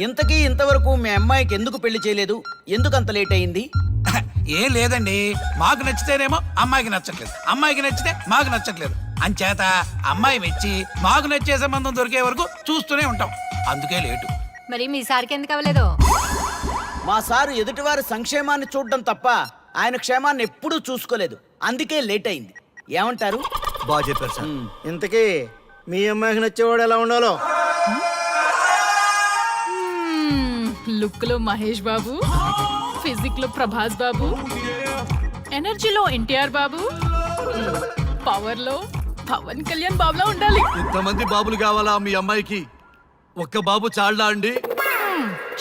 ఇంతకీ ఇంతవరకు మీ అమ్మాయికి ఎందుకు పెళ్లి చేయలేదు? ఎందుకు అంత లేట్ అయింది? ఏం లేదండి, మాకు నచ్చితేనేమో అమ్మాయికి నచ్చట్లేదు, అమ్మాయికి నచ్చితే మాకు నచ్చట్లేదు. అంచేత అమ్మాయి మెచ్చి మాకు నచ్చే సంబంధం దొరికే వరకు చూస్తూనే ఉంటాం. అందుకే లేటు. మరి మీ సార్కి ఎందుకు అవ్వలేదు? మా సారు ఎదుటివారి సంక్షేమాన్ని చూడడం తప్ప ఆయన క్షేమాన్ని ఎప్పుడూ చూసుకోలేదు. అందుకే లేట్ అయింది. ఏమంటారు? బాగా చెప్పారు సార్. ఇంతకీ మీ అమ్మాయికి నచ్చేవాడు ఎలా ఉండాలో? లుక్ లో మహేష్ బాబు, ఫిజిక్ లో ప్రభాస్ బాబు, ఎనర్జీలో ఎన్టీఆర్ బాబు, పవర్ లో పవన్ కళ్యాణ్ బాబులా ఉండాలి. ఇంతమంది బాబులు కావాలా మీ అమ్మాయికి? ఒక్క బాబు చాళ్ళా అండి?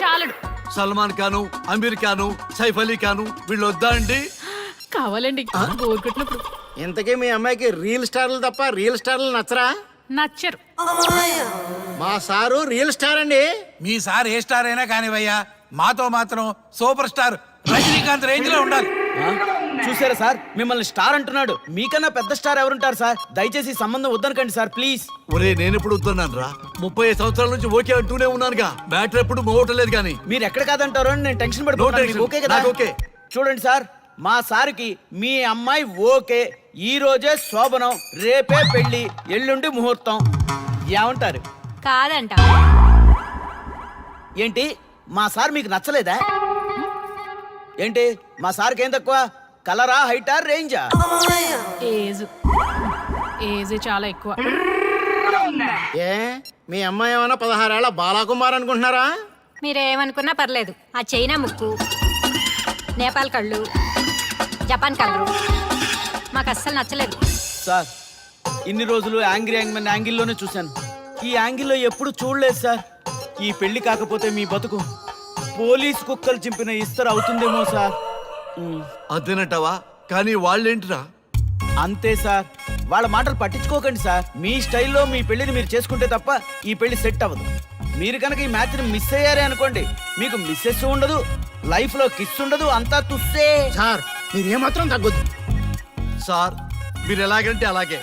చాలడు. సల్మాన్ ఖాను, అమీర్ ఖాను, సైఫ్ అలీ ఖాను వీళ్ళు వద్దా అండి? కావాలండి బోర్ కొట్టినప్పుడు. ఇంతకీ మీ అమ్మాయికి రియల్ స్టార్లు తప్ప రియల్ స్టార్లు నచ్చరా? నచ్చరు. మా సారు రియల్ స్టార్ అండి. మీ సార్ ఏ స్టార్ అయినా కానివయ్యా, మాతో మాత్రం సూపర్ స్టార్ రజనీకాంత్ రేంజ్ లో ఉండాలి. చూసారా సార్, మిమ్మల్ని స్టార్ అంటున్నాడు. మీకన్నా పెద్ద స్టార్ ఎవరుంటారు సార్? దయచేసి సంబంధం వద్దనకండి సార్, ప్లీజ్. ఒరే నేను ఎప్పుడు వస్తున్నాను రా? 30 సంవత్సరాల నుంచి ఓకే అంటూనే ఉన్నానుగా. బ్యాటరీ ఎప్పుడు మోగటలేదు కానీ. మీరు ఎక్కడ కాదంటారో అని నేను టెన్షన్ పడిపోతున్నాను. ఓకే కదా? ఓకే. చూడండి సార్, మా సార్కి మీ అమ్మాయి ఓకే. ఈ రోజే శోభనం, రేపే పెళ్లి, ఎల్లుండి ముహూర్తం. ఏమంటారు? కాదంట. ఏంటి, మా సార్ మీకు నచ్చలేదా? ఏంటి, మా సార్కి ఏం తక్కువ? కలరా, హైటా, రేంజా? ఏజ్ చాలా ఎక్కువ. ఏ మీ అమ్మాయి ఏమైనా 16 ఏళ్ల బాలాకుమార్ అనుకుంటున్నారా? మీరేమనుకున్నా పర్లేదు. ఆ చైనా ముక్కు, నేపాల్ కళ్ళు, జపాన్ కళ్ళు మాకు అస్సలు నచ్చలేదు. సార్, ఇన్ని రోజులు యాంగ్రీ యాంగ్మెన్ యాంగిల్లోనే చూశాను. ఈ యాంగిల్లో ఎప్పుడు చూడలేదు సార్. ఈ పెళ్లి కాకపోతే మీ బతుకు పోలీస్ కుక్కలు చింపిన ఇస్తరు అవుతుందేమో సార్. అదేనంటావా? కానీ వాళ్ళేంటిరా? అంతే సార్, వాళ్ళ మాటలు పట్టించుకోకండి సార్. మీ స్టైల్లో మీ పెళ్లిని మీరు చేసుకుంటే తప్ప ఈ పెళ్లి సెట్ అవ్వదు. మీరు కనుక ఈ మ్యాచ్ని మిస్ అయ్యారే అనుకోండి, మీకు మిస్సెస్ ఉండదు, లైఫ్ లో కిస్ ఉండదు, అంతా తుస్సే. సార్ మీరు ఏమాత్రం తగ్గొద్దు. సార్ మీరు ఎలాగంటే అలాగే.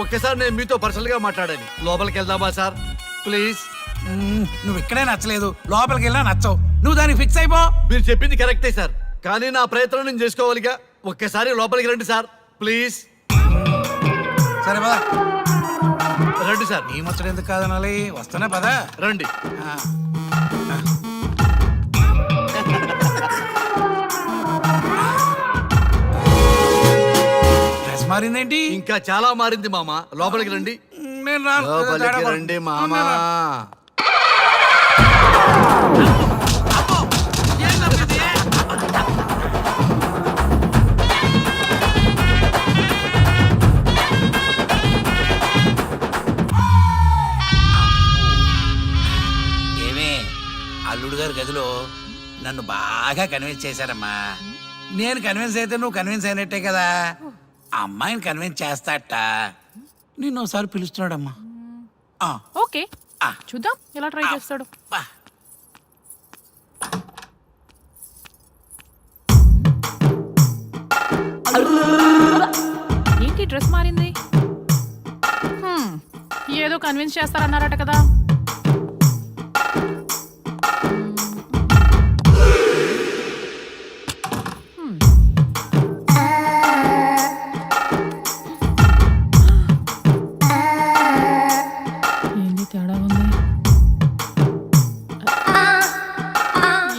ఒక్కసారి నేను మీతో పర్సనల్ గా మాట్లాడాలి. లోపలికి వెళ్దామా సార్? ప్లీజ్. నువ్వు ఇక్కడే నచ్చలేదు, లోపలికి వెళ్ళినా నచ్చవు. నువ్వు దానికి ఫిక్స్ అయిపో. మీరు చెప్పింది కరెక్టే సార్, కానీ నా ప్రయత్నం నేను చేసుకోవాలిగా. ఒక్కసారి లోపలికి రండి సార్, ప్లీజ్. సరే పదా, రండి సార్. నీ ముచ్చట ఎందుకు కాదనాలి? వస్తానే పదా, రండి. డ్రెస్ మారిందేంటి? ఇంకా చాలా మారింది మామ. లోపలికి రండి. నేను రాను. లోపలికి రండి మామ. ఏమే, అల్లుడు గారి గదిలో నన్ను బాగా కన్విన్స్ చేశారమ్మా. నేను కన్విన్స్ అయితే నువ్వు కన్విన్స్ అయినట్టే కదా. ఆ అమ్మాయిని కన్విన్స్ చేస్తాట. నిన్ను ఒకసారి పిలుస్తున్నాడమ్మా. ఓకే, చూద్దాం ఎలా ట్రై చేస్తాడు. ఏంటి డ్రెస్ మారింది? ఏదో కన్విన్స్ చేస్తారన్నారట కదా. ఏంటి తేడా ఉంది?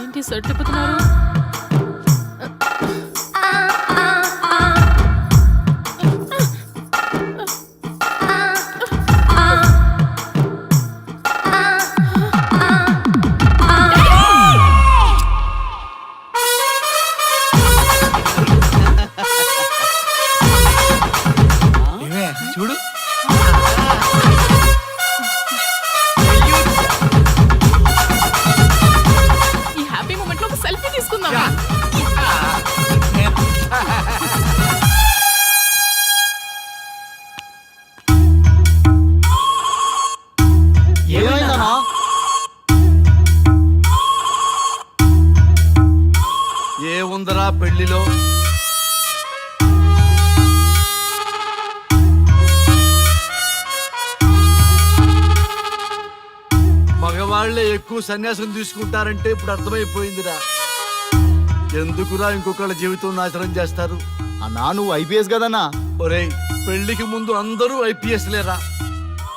ఏంటి షర్ట్ తిప్పుతున్నారు? ఏమే చూడు. ఈ హ్యాపీ మూమెంట్ లో ఒక సెల్ఫీ తీసుకుందాం. ఏమైందన్నా? ఏముందరా పెళ్లిలో? ఆడవాళ్లే ఎక్కువ సన్యాసం తీసుకుంటారంటే ఇప్పుడు అర్థమైపోయిందిరా. ఎందుకురా ఇంకొకళ్ళ జీవితం నాశనం చేస్తారు? అన్నా నువ్వు ఐపీఎస్ కదన్నా. ఒరేయ్, పెళ్లికి ముందు అందరూ ఐపీఎస్ లేరా,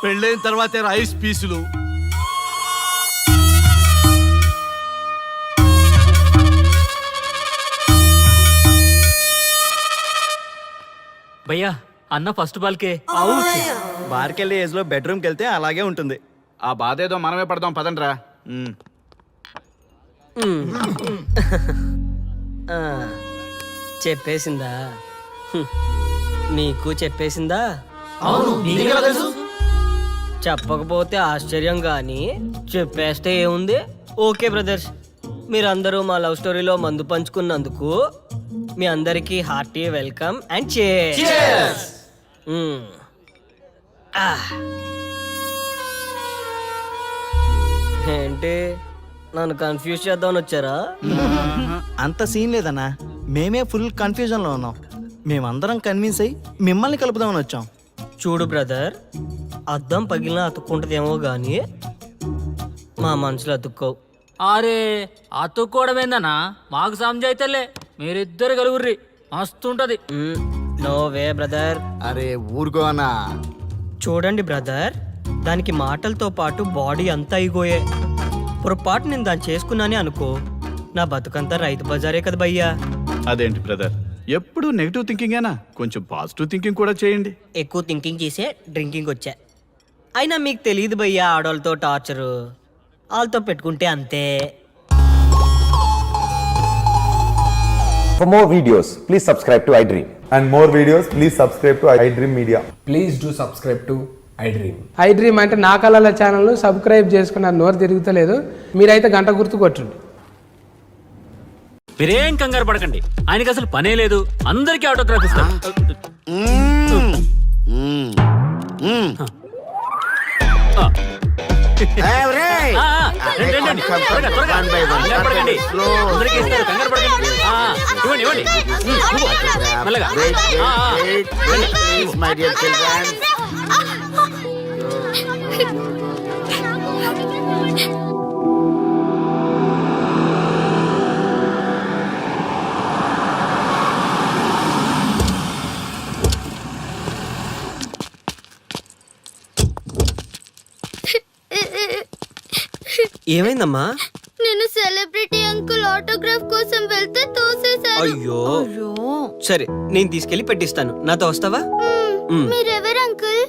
పెళ్ళైన తర్వాతే ఐస్ పీసులు. భయ్యా అన్న ఫస్ట్ బాల్కే బార్కెళ్ళే ఏజ్ లో బెడ్రూమ్కి వెళ్తే అలాగే ఉంటుంది. ఆ బాధ ఏదో మనమే పడదాం పదండ్రా. చెప్పేసిందా? నీకు చెప్పేసిందా? చెప్పకపోతే ఆశ్చర్యం గాని చెప్పేస్తే ఏముంది? ఓకే బ్రదర్స్, మీరందరూ మా లవ్ స్టోరీలో మందు పంచుకున్నందుకు మీ అందరికీ హార్టీ వెల్కమ్ అండ్ cheers. ఏంటి నన్ను కన్ఫ్యూజ్ చేద్దామని వచ్చారా? అంత సీన్ లేదన్నా, మేమే ఫుల్ కన్ఫ్యూజన్ లో ఉన్నాం. మేమందరం కన్విన్స్ అయ్యి మిమ్మల్ని కలుపుదామని వచ్చాం. చూడు బ్రదర్, అద్దం పగిలిన అతుక్కుంటదేమో గాని మా మనసులో అతుక్కో. అరే అతుక్కోవడమేందన్నా, మాకు సంజాయితేలే, మీరిద్దరు కలుగుర్రి మస్తుంటది. No way brother. అరే ఊరుకో అన్నా. చూడండి బ్రదర్, దానికి మాటలతో పాటు బాడీ అంతా ఇగోయే. పొరపాటు నేను దాన్ని చేసుకున్నానే అనుకో, నా బతుకంతా రైతు బజారే కదా భయ్యా. అదేంటి బ్రదర్, ఎప్పుడు నెగిటివ్ థింకింగేనా? కొంచెం పాజిటివ్ థింకింగ్ కూడా చేయండి. ఎక్కువ థింకింగ్ చేసే డ్రింకింగ్ వచ్చా. అయినా మీకు తెలియదు భయ్యా ఆడవాళ్ళతో టార్చరు, వాళ్ళతో పెట్టుకుంటే అంతే. For more videos, please subscribe to iDream. And more videos, please subscribe to iDream Media. Please do subscribe to iDream. iDream అంటే నా కళల ఛానల్ సబ్స్క్రైబ్ చేసుకున్న నోరు తిరుగుతలేదు, మీరైతే గంట గుర్తు కొట్టండి. మీరేం కంగారు పడకండి, ఆయనకి అసలు పనే లేదు, అందరికీ ఆటోగ్రాఫ్ ఇస్తారు. రండి, రండి. త్వరగా, త్వరగా. కంగారు పడకండి. అందరికీ ఇస్తారు, కంగారు పడకండి. ఇవ్వండి, ఇవ్వండి. మెల్లగా. ఏమైందమ్మా? నేను సెలబ్రిటీ అంకుల్ ఆటోగ్రాఫ్ కోసం వెళ్తే తోసేశారు. అయ్యో, సరే నేను తీసుకెళ్లి పెట్టిస్తాను, నాతో వస్తావా? మీరెవరు అంకుల్?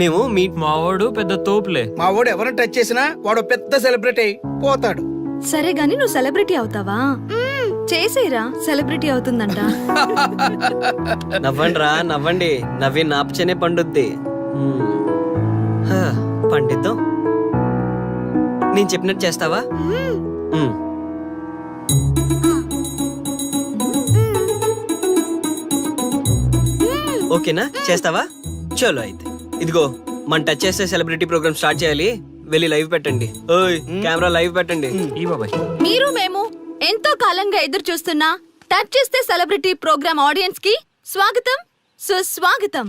మేము మీ మావాడు పెద్ద తోపులే. మా వాడు ఎవరిని టచ్ చేసినా వాడు పెద్ద సెలబ్రిటీ పోతాడు. సరే గాని నువ్వు సెలబ్రిటీ అవుతావా? చేసేరా, సెలబ్రిటీ అవుతుందంట. నవ్వండిరా, నవ్వండి. నవ్వి నాపచనే పండుద్ది. పండిద్దాం. నేను చెప్పినట్టు చేస్తావా? ఓకేనా, చేస్తావా? చలో అయితే ఇదిగో, మన టచ్ చేస్తే సెలబ్రిటీ ప్రోగ్రామ్ స్టార్ట్ చేయాలి. వెళ్ళి లైవ్ పెట్టండి. ఓయ్ కెమెరా లైవ్ పెట్టండి. ఈ బాబాయ్, మీరు మేము ఎంతో కాలంగా ఎదురు చూస్తున్నా టచ్ చేస్తే సెలబ్రిటీ ప్రోగ్రామ్ ఆడియన్స్ కి స్వాగతం, సుస్వాగతం.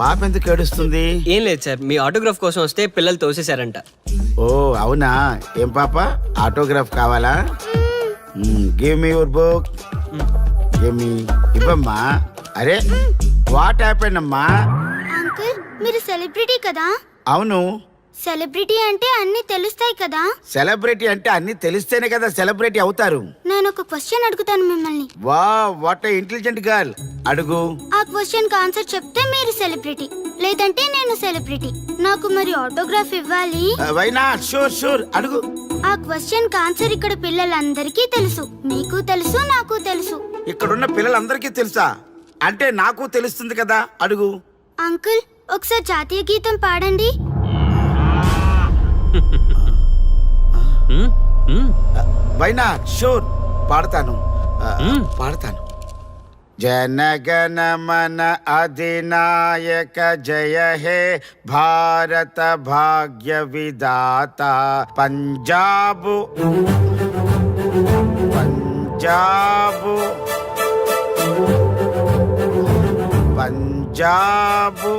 పాప ఎందుకు ఏడుస్తుంది? ఏం లేదు సార్, మీ ఆటోగ్రాఫ్ కోసం వస్తే పిల్లలు తోసేశారంట. ఓ అవునా? ఏం పాప, ఆటోగ్రాఫ్ కావాలా? Give me your book. Give me. ఇవ్వమ్మా. అరే వాట్ హ్యాపెండ్ అమ్మా? అంకుల్ మీరు సెలబ్రిటీ కదా? అవును. సెలబ్రిటీ అంటే అన్ని తెలుస్తాయి కదా? సెలబ్రిటీ అంటే అన్ని తెలిస్తేనే కదా సెలబ్రిటీ అవుతారు. నేను ఒక క్వశ్చన్ అడుగుతాను మిమ్మల్ని. వా వాట్ ఏ ఇంటెలిజెంట్ గర్ల్. అడుగు. ఆ క్వశ్చన్ కి ఆన్సర్ చెప్తే మీరు సెలబ్రిటీ, లేదంటే నేను సెలబ్రిటీ. నాకు మరి ఆటోగ్రాఫ్ ఇవ్వాలి. Why not? షూర్ షూర్, అడుగు. ఆ క్వశ్చన్ కి ఆన్సర్ ఇక్కడ పిల్లలందరికీ తెలుసు, మీకు తెలుసు, నాకు తెలుసు. ఇక్కడున్న పిల్లలందరికీ తెలుసా? అంటే నాకు తెలుస్తుంది కదా. అడుగు. అంకుల్ ఒకసారి జాతీయ గీతం పాడండి. Why not? షూర్, పాడతాను. పాడతాను. జనగణ మన అధినాయక జయ హే భారత భాగ్య విధాత. Punjab Punjab Punjab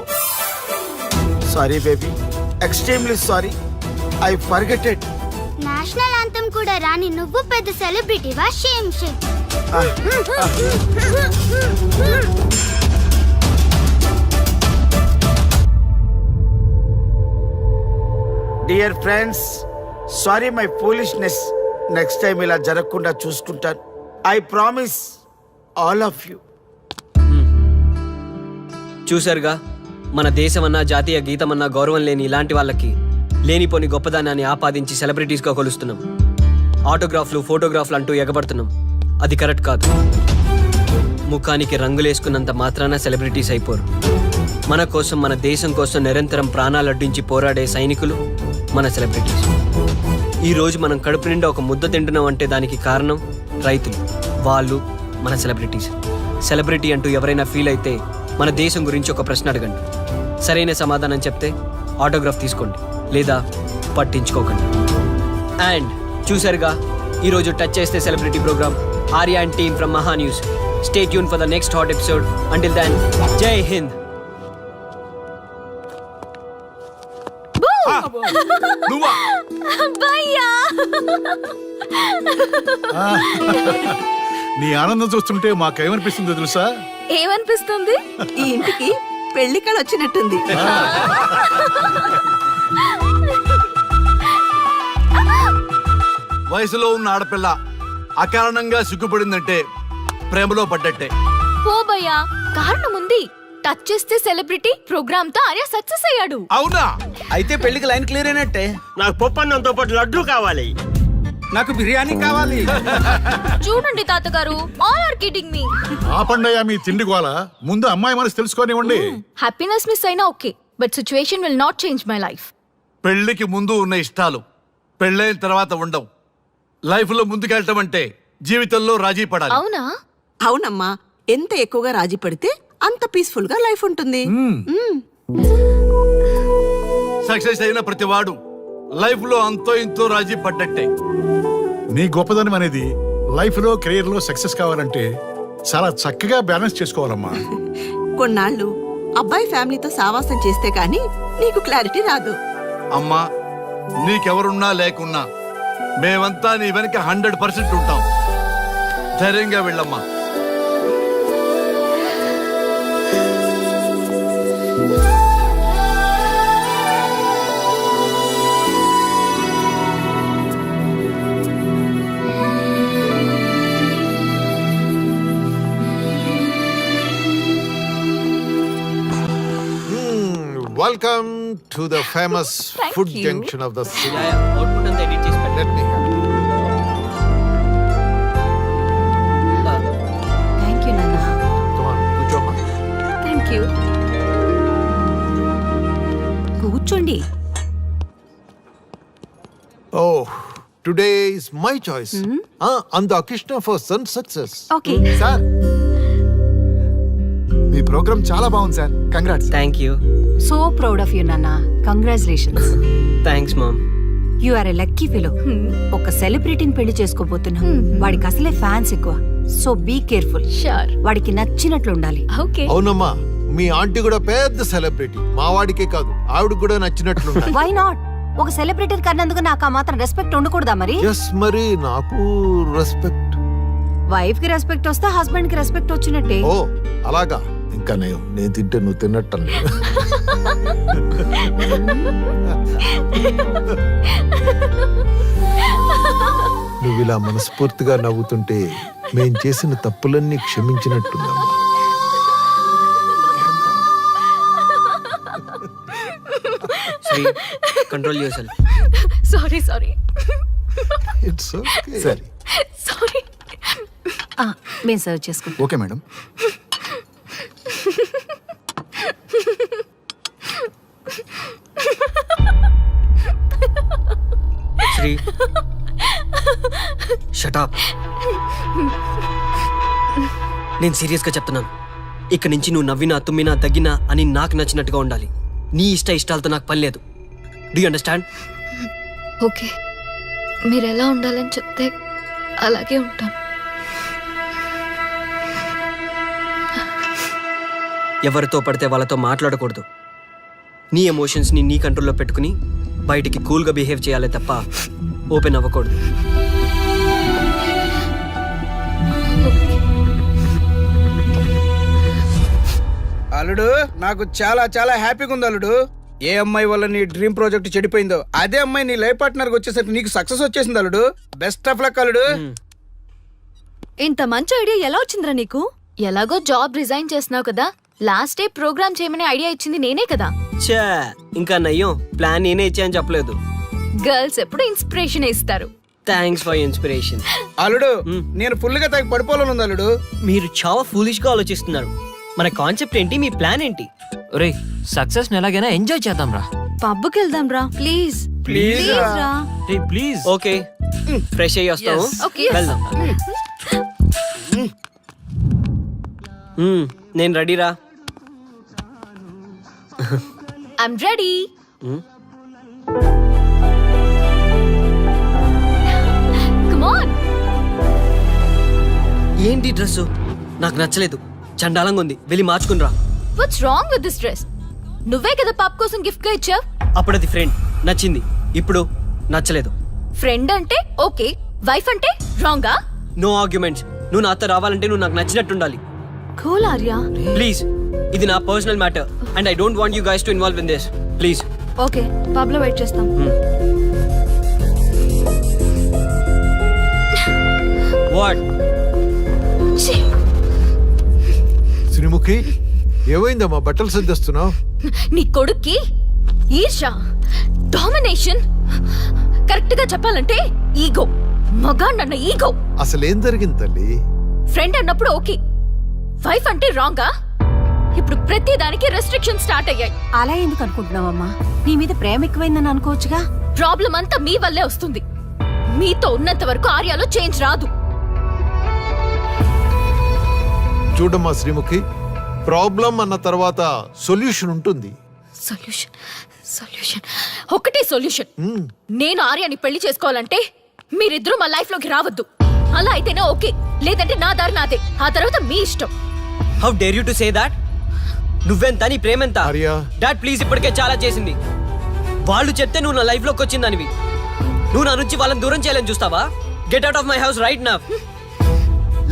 sorry baby, extremely sorry, I forget it. National anthem కూడా రాని నువ్వు పెద్ద సెలబ్రిటీవా? Shame shame. Dear friends, sorry my foolishness. Next time ఇలా జరగకుండా చూసుకుంటాను. I promise all of you. చూశారుగా, మన దేశమన్నా జాతీయ గీతమన్నా గౌరవం లేని ఇలాంటి వాళ్ళకి లేనిపోని గొప్పదానాన్ని ఆపాదించి సెలబ్రిటీస్గా కొలుస్తున్నాం. ఆటోగ్రాఫ్లు, ఫోటోగ్రాఫ్లు అంటూ ఎగబడుతున్నాం. అది కరెక్ట్ కాదు. ముఖానికి రంగులేసుకున్నంత మాత్రాన సెలబ్రిటీస్ అయిపోరు. మన కోసం, మన దేశం కోసం నిరంతరం ప్రాణాలు అడ్డించి పోరాడే సైనికులు మన సెలబ్రిటీస్. ఈరోజు మనం కడుపు నిండా ఒక ముద్ద తింటున్నాం అంటే దానికి కారణం రైతులు. వాళ్ళు మన సెలబ్రిటీస్. సెలబ్రిటీ అంటూ ఎవరైనా ఫీల్ అయితే మన దేశం గురించి ఒక ప్రశ్న అడగండి. సరైన సమాధానం చెప్తే ఆటోగ్రాఫ్ తీసుకోండి, లేదా పట్టించుకోకండి. అండ్ చూసారుగా, ఈరోజు టచ్ చేస్తే celebrity program. Arya and team from Maha news. Stay tune for the next hot episode. Until then, Jai Hind. నీ ఆనందం చూస్తుంటే మాకేమనిపిస్తుందో తెలుసా? ఏమనిపిస్తుంది? ఈ ఇంటికి పెళ్లి కళ వచ్చినట్టుంది. వయసులో ఉన్న ఆడపిల్ల అకారణంగా సిగ్గుపడిందంటే ప్రేమలో పడ్డట్టే. ఓ భయ్యా, కారణం ఉంది. టచ్ చేస్తే సెలబ్రిటీ ప్రోగ్రామ్ తో ఆర్య సక్సెస్ అయ్యాడు. అవునా? అయితే పెళ్లికి లైన్ క్లియర్ అయినట్టే. నాకు పప్పన్నంతో పాటు లడ్డు కావాలి. నాకు బిర్యానీ కావాలి. చూడండి తాతగారు, ఆల్ ఆర్ కిడింగ్ మీ. ఆపండయ్యా మీ తిండి గోల. ముందు అమ్మాయి మనసు తెలుసుకోనివ్వండి. హ్యాపీనెస్ మిస్ అయినా okay, but situation will not change my life. పెళ్లికి ముందు ఉన్న ఇష్టాలు పెళ్ళైన తర్వాత ఉండవు. లైఫ్ లో ముందుకెళ్ళటం అంటే జీవితంలో రాజీ పడాలి. అవునా? అవునమ్మా, ఎంత ఎక్కువగా రాజీ పడితే అంత పీస్ఫుల్ గా లైఫ్ ఉంటుంది. సక్సెస్ అయిన ప్రతివాడు లైఫ్ లో అంతో ఇంతో రాజీ పడ్డట్టే. నీ గొప్పదనం అనేది లైఫ్ లో, కెరీర్ లో సక్సెస్ కావాలంటే చాలా చక్కగా బ్యాలెన్స్ చేసుకోవాలమ్మా. కొన్నాళ్ళు అబ్బాయి ఫ్యామిలీతో సావాసం చేస్తే కానీ నీకు క్లారిటీ రాదు. అమ్మా, నీకెవరున్నా లేకున్నా మేమంతా నీ వెనక 100% ఉంటాం. ధైర్యంగా వెళ్ళమ్మా. Welcome to the famous Thank food you. junction of the city. Output అంతా ఎడిట్ చేసి పెట్టండి. Let me have it. Thank you నాన్న. Come on, కూర్చోమ్మా. Thank you. కూర్చోండి. Oh, today is my choice. Andakishna for son success. Okay. Sir, మీ program చాలా బాగుంది sir. Congrats. Thank you. So proud of you నాన్న. Congratulations. Thanks mom. You are a lucky fellow. ఒక సెలబ్రిటీని పెళ్లి చేసుకోబోతున్నాం. వాడికి అసలే ఫ్యాన్స్ ఎక్కువ. So be careful. షూర్. వాడికి నచ్చినట్లు ఉండాలి. ఓకే. అవునమ్మా, మీ ఆంటీ కూడా పెద్ద సెలబ్రిటీ. మా వాడికే కాదు, ఆవిడ కూడా నచ్చినట్లు. Why not? ఒక సెలబ్రిటీ కన్నందుకు నాకు ఆ మాత్రం రెస్పెక్ట్ ఉండకూడదా మరి? ఎస్, మరి నాకు రెస్పెక్ట్. వైఫ్ కి రెస్పెక్ట్ వస్తే హస్బెండ్ కి రెస్పెక్ట్ వచ్చినట్టే. ఓ అలాగా? ఇంకా నేను తింటే నువ్వు తిన్నట్టు. నువ్వు ఇలా మనస్ఫూర్తిగా నవ్వుతుంటే మేం చేసిన తప్పులన్నీ క్షమించినట్టుందమ్మా. Sri, control yourself. Sorry sorry it's okay. సరే, సారీ. మేము సర్వ్ చేసుకుంటాం. Okay madam. Sri, shut up. నేను సీరియస్గా చెప్తున్నాను. ఇక నుంచి నువ్వు నవ్వినా, తుమ్మినా, దగ్గినా అని నాకు నచ్చినట్టుగా ఉండాలి. నీ ఇష్టాలతో నాకు పని లేదు. Do you understand? ఓకే, మీరు ఎలా ఉండాలని చెప్తే అలాగే ఉంటాను. ఎవరితో పడితే వాళ్ళతో మాట్లాడకూడదు. నీ ఎమోషన్స్ని నీ కంట్రోల్లో పెట్టుకుని బయటికి కూల్గా బిహేవ్ చేయాలి తప్ప ఓపెన్ అవ్వకూడదు. అల్లుడు నాకు చాలా చాలా హ్యాపీగా ఉంది అల్లుడు. ఏ అమ్మాయి వల్ల నీ డ్రీమ్ ప్రాజెక్ట్ చెడిపోయిందో అదే అమ్మాయి నీ లైఫ్ పార్ట్నర్ వచ్చేసరికి నీకు సక్సెస్ వచ్చేసింది అల్లుడు. బెస్ట్ ఆఫ్ లక్ అల్లుడు. ఇంత మంచి ఐడియా ఎలా వచ్చిందిరా నీకు? ఎలాగో జాబ్ రిజైన్ చేస్తున్నావు కదా, లాస్ట్ డే ప్రోగ్రామ్ చేయమని ఐడియా ఇచ్చింది నేనే కదా. చా ఇంకా నయ్యం, ప్లాన్ నేనే ఇచ్చాయని చెప్పలేదు. గర్ల్స్ ఎప్పుడు ఇన్స్పిరేషన్ ఇస్తారు. Thanks for inspiration. అల్లుడు నేను ఫుల్ గా తగ్గ పడిపోవాలని ఉంది అల్లుడు. మీరు చాలా ఫూలిష్ గా ఆలోచిస్తున్నారు. మన కాన్సెప్ట్ ఏంటి, మీ ప్లాన్ ఏంటి? ఒరే సక్సెస్ ఎలాగైనా ఎంజాయ్ చేద్దాం రా. పబ్కి వెళ్దాం రా ప్లీజ్. ప్లీజ్ రా. ప్లీజ్. ఓకే ఫ్రెష్ అయ్యి వస్తాము. Okay. వెళ్దాం. నేను రెడీరా. I'm ready. Come on. ఏంటి డ్రెస్ నాకు నచ్చలేదు, చండాలంగా ఉంది, వెళ్ళి మార్చుకునిరా. What's wrong with this dress? నువ్వే కదా పాప్ కోసం గిఫ్ట్ గా ఇచ్చావు. అప్పుడు అది ఫ్రెండ్ నచ్చింది, ఇప్పుడు నచ్చలేదు. ఫ్రెండ్ అంటే ఓకే, వైఫ్ అంటే రాంగా? No arguments. నువ్వు నాతో రావాలంటే నువ్వు నాకు నచ్చినట్టు ఉండాలి. కూల్ ఆర్యా. ప్లీజ్, ఇది నా personal matter and I don't want you guys to involve in this. Please. Okay pub లో వెయిట్ చేస్తాం. వాట్? శ్రీముఖి ఏమైందమ్మా బట్టలు సర్దేస్తున్నావు? నీ కొడుక్కి ఈర్ష, డామినేషన్, కరెక్ట్ గా చెప్పాలంటే ఈగో. మగాండన్న ఈగో. అసలేం జరిగింది తల్లి? ఫ్రెండ్ అన్నప్పుడు ఓకే, వైఫ్ అంటే రాంగా? ఇప్పుడు ప్రతి దానికి రెస్ట్రిక్షన్ స్టార్ట్ అయ్యాయి. అలా ఎందుకు అనుకుంటున్నావమ్మా? నీ మీద ప్రేమ ఎక్కువైందని అనుకోవచ్చుగా. ప్రాబ్లం అంతా మీ వల్లే వస్తుంది. మీతో ఉన్నంత వరకు ఆర్యాలో చేంజ్ రాదు. చూడమ్మా శ్రీముఖి, ప్రాబ్లం అన్న తర్వాత సొల్యూషన్ ఉంటుంది. సొల్యూషన్ సొల్యూషన్ ఒకటే సొల్యూషన్. నేను ఆర్యాని పెళ్లి చేసుకోవాలంటే మీరిద్దరూ మా లైఫ్ లోకి రావద్దు. అలా అయితేనే ఓకే, లేదంటే నా దారి నాదే. ఆ తర్వాత మీ ఇష్టం. How dare you to say that? నువ్వెంత, నీ ప్రేమెంత? ఆర్యా. డాడ్ ప్లీజ్, ఇప్పటికే చాలా చేసింది. వాళ్ళు చెప్తే నువ్వు నా లైఫ్ లోకి వచ్చిందనివి. నువ్వు నా నుంచి వాళ్ళని దూరం చేయాలని చూస్తావా? Get out of my house right now.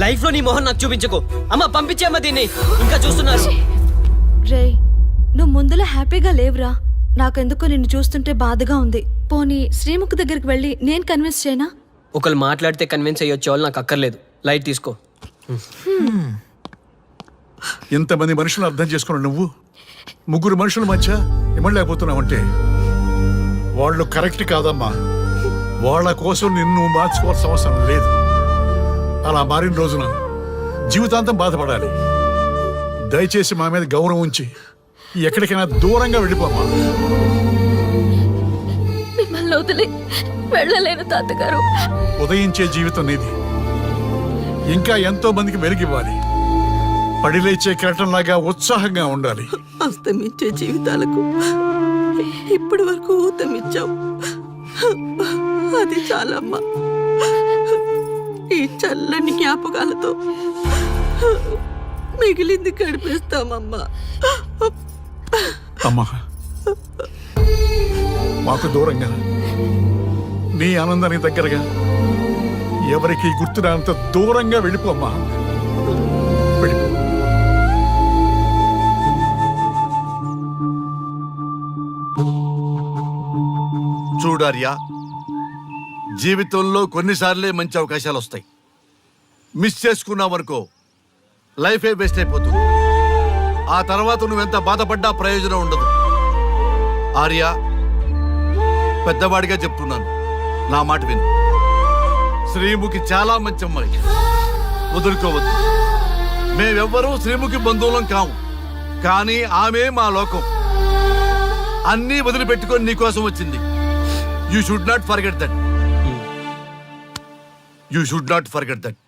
Life లో నీ మొహం నాకు చూపించకు. అమ్మ పంపించేమ్మ దీన్ని, ఇంకా చూస్తున్నారు. రే నువ్వు ముందులో హ్యాపీగా లేవురా. నాకెందుకో నిన్ను చూస్తుంటే బాధగా ఉంది. పోనీ శ్రీముఖి దగ్గరికి వెళ్ళి నేను కన్విన్స్ చేయనా? ఒకళ్ళు మాట్లాడితే కన్విన్స్ అయ్యొచ్చే వాళ్ళు నాకు అక్కర్లేదు. లైట్ తీసుకో. ఇంతమంది మనుషులు అర్థం చేసుకున్నావు నువ్వు. ముగ్గురు మనుషుల మధ్య ఇమ్మలేకపోతున్నావంటే వాళ్ళు కరెక్ట్ కాదమ్మా. వాళ్ళ కోసం నిన్ను మార్చుకోవాల్సిన అవసరం లేదు. అలా మారిన రోజున జీవితాంతం బాధపడాలి. దయచేసి మా మీద గౌరవం ఉంచి ఎక్కడికైనా దూరంగా వెళ్ళిపోమ్మా. మిమ్మల్ని వదిలి వెళ్ళలేను తాతగారు. ఉదయించే జీవితం నీది. ఇంకా ఎంతో మందికి వెలిగివ్వాలి. పడిలేచే కెరటంలాగా ఉత్సాహంగా ఉండాలి. అస్తమించే జీవితాలకు ఇప్పటి వరకు ఊతమిచ్చావు. అది చాలమ్మా. ఈ చల్లని జ్ఞాపకాలతో మిగిలింది గడిపేస్తామమ్మా. అమ్మా, మాకు దూరంగా, నీ ఆనందానికి దగ్గరగా, ఎవరికి గుర్తురానంత దూరంగా వెళ్ళిపోమ్మా. వెళ్ళిపో. చూడార్యా, జీవితంలో కొన్నిసార్లే మంచి అవకాశాలు వస్తాయి. మిస్ చేసుకున్నావనుకో లైఫే వేస్ట్ అయిపోతుంది. ఆ తర్వాత నువ్వెంత బాధపడ్డా ప్రయోజనం ఉండదు. ఆర్య, పెద్దవాడిగా చెప్తున్నాను, నా మాట విను. శ్రీముఖి చాలా మంచి అమ్మాయి, వదులుకోవద్దు. మేమెవ్వరూ శ్రీముఖి బంధువులం కాము, కానీ ఆమె మా లోకం. అన్నీ వదిలిపెట్టుకొని నీకోసం వచ్చింది. You should not forget that. You should not forget that.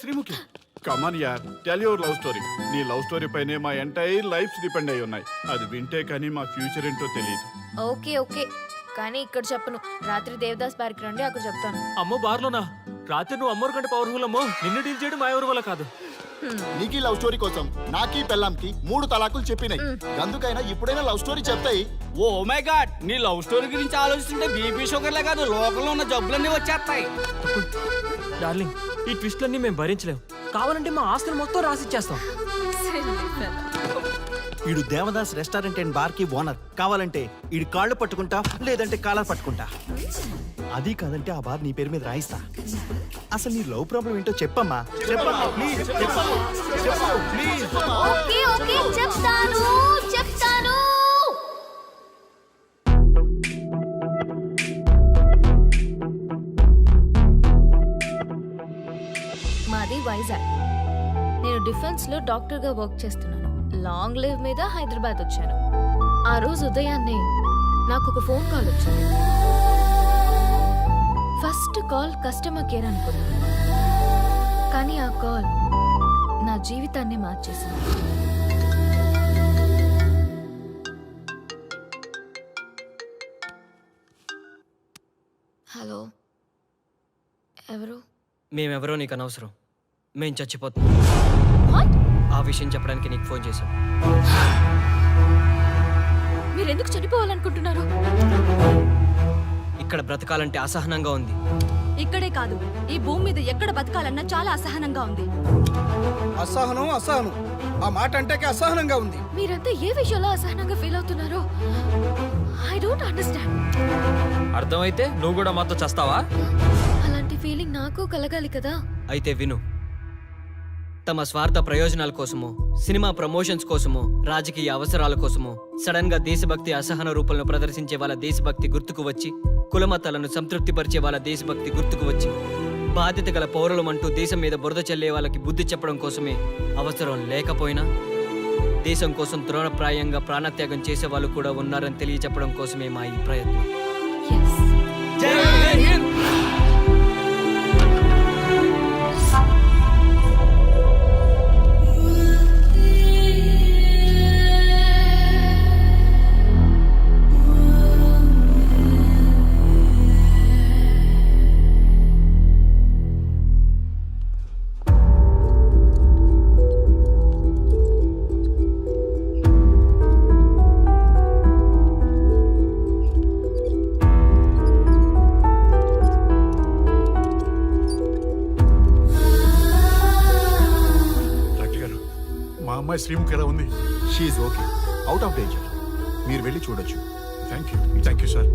Sreemukhi come on యార్ టెల్ యువర్ లవ్ స్టోరీ. నీ లవ్ స్టోరీ పైనే మా ఎంటైర్ లైఫ్ డిపెండ్ అయి ఉన్నాయి. అది వింటే కానీ మా ఫ్యూచర్ ఏంటో తెలియదు. ఓకే ఓకే, కానీ ఇక్కడ చెప్పను. రాత్రి దేవదాస్ బార్కి రండి, అక్కడ చెప్తాను. అమ్మో బార్లోనా? రాత్రి నువ్వు అమ్మోరు కంటే పవర్ఫుల్ అమ్మో. నిన్ను డీల్ చేయడం మా ఎవరి వల్ల కాదు. నీకీ లవ్ స్టోరీ కోసం నాకీ పెళ్ళాంకి 3 తలాకులు చెప్పినాయి. అందుకైనా ఇప్పుడైనా లవ్ స్టోరీ చెప్తాయి. ఓ మై గాడ్, నీ లవ్ స్టోరీ గురించి ఆలోచిస్తుంటే బీపీ షుగర్లే కాదు లోకంలో ఉన్న జబ్బులన్నీ వచ్చేస్తాయి. డార్లింగ్, ఈ ట్విస్ట్లన్నీ మేము భరించలేం. కావాలంటే మా ఆస్తులు మొత్తం రాసిచ్చేస్తాం. ఈడు దేవదాస్ రెస్టారెంట్ అండ్ బార్ కి ఓనర్. కావాలంటే ఈడు కాళ్ళు పట్టుకుంటా, లేదంటే కాలర్ పట్టుకుంటా. అది కాదంటే ఆ బార్ నీ పేరు మీద రాయిస్తా. అసలు నీ లవ్ ప్రాబ్లం ఏంటో చెప్పమ్మా. చెప్పమ్మా ప్లీజ్, చెప్పమ్మా, చెప్పు ప్లీజ్. ఓకే ఓకే, చెప్తాను చెప్తాను. మాది వైజాగ్. నేను డిఫెన్స్ లో డాక్టర్ గా వర్క్ చేస్తున్నాను. లాంగ్ లీవ్ మీద హైదరాబాద్ వచ్చాను. ఆ రోజు ఉదయాన్నే నాకు ఒక ఫోన్ కాల్ వచ్చింది. ఫస్ట్ కాల్ కస్టమర్ కేర్ అనుకున్నాను, కానీ ఆ కాల్ నా జీవితాన్ని మార్చేసింది. హలో, ఎవరు? మేమెవరో నీకు అనవసరం. మేం చచ్చిపోతాం. ఆ విషయం చెప్పడానికి నీకు ఫోన్ చేశాం. మీరెందుకు చనిపోవాలనుకుంటున్నారు? ఇక్కడ బ్రతకాలంటే అసహనంగా ఉంది. ఇక్కడే కాదు, ఈ భూమి మీద ఎక్కడ బతకాలన్నా చాలా అసహనంగా ఉంది. అసహనం అసహనం, ఆ మాట అంటే అసహనంగా ఉంది. మీరంతా ఏ విషయంలో అసహనంగా ఫీల్ అవుతున్నారో ఐ డోంట్ అండర్స్టాండ్. అర్థమైతే నువ్వు కూడా మాతో చస్తావా? అలాంటి ఫీలింగ్ నాకు కలగాలి కదా. అయితే విను. తమ స్వార్థ ప్రయోజనాల కోసమో, సినిమా ప్రమోషన్స్ కోసమో, రాజకీయ అవసరాల కోసమో సడన్ గా దేశభక్తి అసహన రూపంలో ప్రదర్శించే వాళ్ళ దేశభక్తి గుర్తుకు వచ్చి, కులమతాలను సంతృప్తిపరిచే వాళ్ళ దేశభక్తి గుర్తుకు వచ్చి, బాధ్యత గల పౌరులమంటూ దేశం మీద బురద చల్లే వాళ్ళకి బుద్ధి చెప్పడం కోసమే, అవసరం లేకపోయినా దేశం కోసం ద్రోణప్రాయంగా ప్రాణత్యాగం చేసే వాళ్ళు కూడా ఉన్నారని తెలియచెప్పడం కోసమే మా ఈ ప్రయత్నం. శ్రీముఖి ఎలా ఉంది? She's okay, out of danger. మీరు వెళ్ళి చూడొచ్చు. Thank you sir.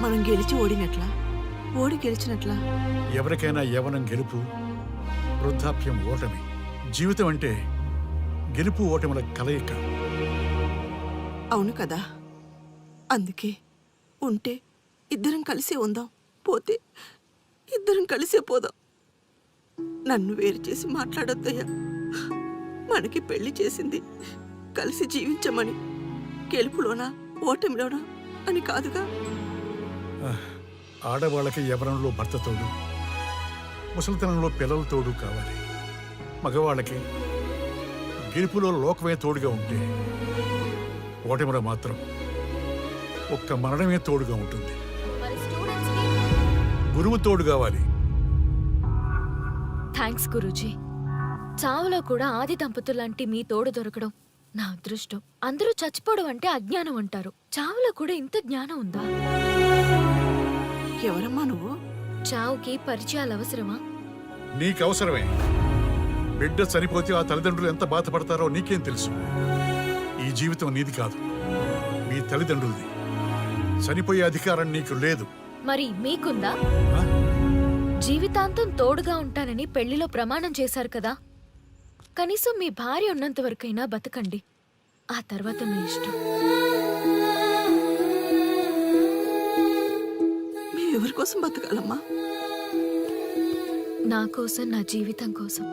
మనం గెలిచి ఓడినట్లా, ఓడి గెలిచినట్లా? ఎవరికైనా యవనం గెలుపు, వృద్ధాప్యం ఓటమి. జీవితం అంటే గెలుపు ఓటముల కలయిక. అవును కదా, అందుకే ఉంటే ఇద్దరం కలిసే ఉందాం, పోతే ఇద్దరం కలిసే పోదాం. నన్ను వేరు చేసి మాట్లాడొద్దయ్యా. మనకి పెళ్లి చేసింది కలిసి జీవించమని, గెలుపులోనా ఓటమిలోనా అని కాదుగా. ఆడవాళ్ళకి యవనంలో భర్త తోడు, ముసలితనంలో పిల్లల తోడు కావాలి. మగవాళ్ళకి గెలుపులో లోకమే తోడుగా ఉంటే, ఓటమిలో మాత్రం ఒక్క మరణమే తోడుగా ఉంటుంది. గురువు తోడు కావాలి. థ్యాంక్స్ గురూజీ. చావులో కూడా ఆది దంపతులాంటి మీ తోడు దొరకడం నా అదృష్టం. అందరూ చచ్చిపోవడం అంటే అజ్ఞానం అంటారు, చావులో కూడా ఇంత జ్ఞానం ఉందా? ఎవరమ్మా నువ్వు? చావుకి పరిచయాలు అవసరమా? నీకు అవసరమే. బిడ్డ చనిపోతే ఆ తల్లిదండ్రులు ఎంత బాధపడతారో నీకేం తెలుసు? ఈ జీవితం నీది కాదు, మీ తల్లిదండ్రులది. చనిపోయే అధికారం నీకు లేదు. మరి మీకుందా? జీవితాంతం తోడుగా ఉంటానని పెళ్లిలో ప్రమాణం చేశారు కదా, కనీసం మీ భార్య ఉన్నంత వరకైనా బతకండి. ఆ తర్వాత మీ ఇష్టం. ఎవరి కోసం బతకాలమ్మా? నా కోసం, నా జీవితం కోసం.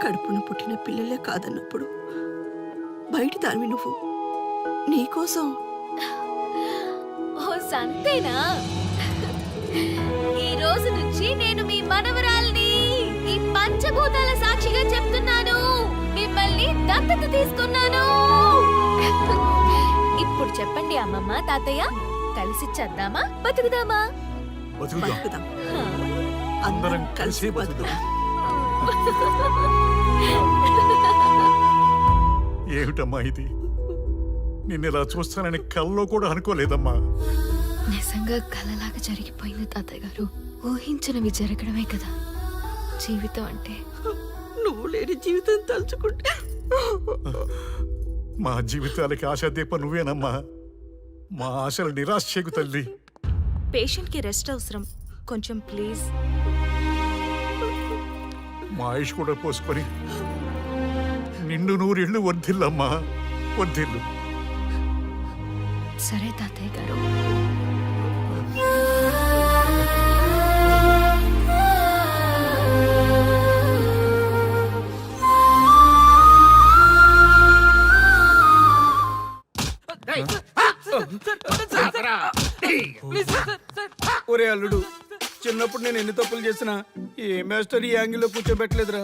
కడుపున పుట్టిన పిల్లలే కాదన్నప్పుడు బయట దానివి నువ్వు నీకోసం. ఓ సంతేనా? ఈ రోజు నుంచి నేను మీ మనవరాల్ని. ఈ పంచభూతాల సాక్షిగా చెప్తున్నాను, మిమ్మల్ని దత్తత తీసుకున్నాను. ఇప్పుడు చెప్పండి అమ్మమ్మ, తాతయ్య, కలిసి చేద్దామా, బతుకుదామా? బతుకుదాం. అందరం కలిసి బతుకుదాం. ఏమిటమ్మా ఇది? నిన్నిలా చూస్తానని కల్లో కూడా అనుకోలేదమ్మా. నిజంగా కలలాగా జరిగిపోయింది తాతయ్య గారు. ఊహించినవి జరగడమే కదా జీవితం అంటే. నువ్వు లేని జీవితం తలుచుకుంటే మా జీవితాలకి ఆశాదీప నువ్వేనమ్మా. మా ఆశలు నిరాశ చేయకు తల్లి. పేషెంట్ కి రెస్ట్ అవసరం, కొంచెం ప్లీజ్. మా ఆయుష్ కూడా పోసుకొని నిండు నూరేళ్ళు వర్ధిల్లమ్మా, వర్ధిల్లు. సరే తాతయ్య గారు. ఒరే అల్లుడు, చిన్నప్పుడు నేను ఎన్ని తప్పులు చేసినా ఏ మాస్టర్ ఈ యాంగిల్లో కూర్చోబెట్టలేదురా.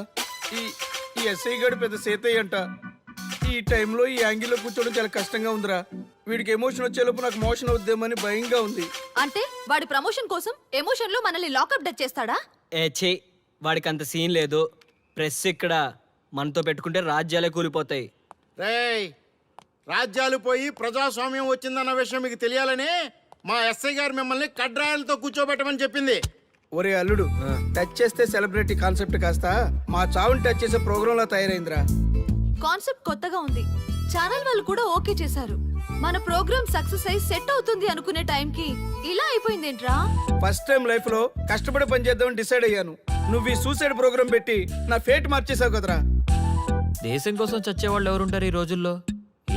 ఈ ఎస్ఐ గడు పెద్ద సేతయ్య అంట. ఈ టైంలో ఈ యాంగిల్లో కూర్చోవడం చాలా కష్టంగా ఉందిరా. వీడికి ఎమోషన్ వచ్చేలోపు నాకు మోషన్ అవుద్దేమని భయంగా ఉంది. అంటే వాడి ప్రమోషన్ కోసం ఎమోషన్ లో మనల్ని లాకప్ డెత్ చేస్తాడా? ఛీ, వాడికి అంత సీన్ లేదు. ప్రెస్ ఇక్కడ మనతో పెట్టుకుంటే రాజ్యాలే కూలిపోతాయి. రేయ్, రాజ్యాలు పోయి ప్రజాస్వామ్యం వచ్చిందన్న విషయం మీకు తెలియాలని మా ఎస్ఐ గారు మిమ్మల్ని కడ్రాయలతో కూర్చోబెట్టమని చెప్పింది. ఒరే అల్లుడు, టచ్ చేస్తే సెలబ్రిటీ కాన్సెప్ట్ కాస్త మా చావుని టచ్ చేసే ప్రోగ్రామ్ లా తయారైందిరా. కాన్సెప్ట్ కొత్తగా ఉంది, ఛానల్ వాళ్ళు కూడా ఓకే చేశారు. మన ప్రోగ్రామ్ సక్సెస్ అయి సెట్ అవుతుంది అనుకునే టైంకి ఇలా అయిపోయిందేంట్రా? ఫస్ట్ టైం లైఫ్ లో కష్టపడి పని చేద్దామని డిసైడ్ అయ్యాను. నువ్వు ఈ సూసైడ్ ప్రోగ్రామ్ పెట్టి నా ఫేట్ మార్చేసావు కదరా. దేశం కోసం చచ్చేవాళ్ళు ఎవరుంటారు ఈ రోజుల్లో?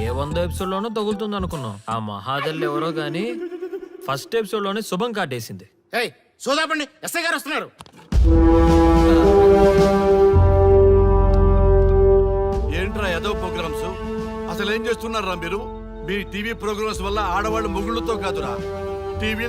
ఏ 100 ఎపిసోడ్లోనో తగులుతుంది అనుకున్నాం. ఆ మహాదల్ ఎవరో గానీ ఫస్ట్ ఎపిసోడ్లోనే శుభం కాటేసింది. ఏయ్ సోదాపండి, ఎస్ఐ గారు వస్తున్నారు. ఏంట్రా ఏదో ప్రోగ్రామ్స్? అసలు ఏం చేస్తున్నారా మీరు? మీ టీవీ ప్రోగ్రామ్స్ వల్ల ఆడవాళ్ళు మొగుళ్ళతో కాదురా, టీవీ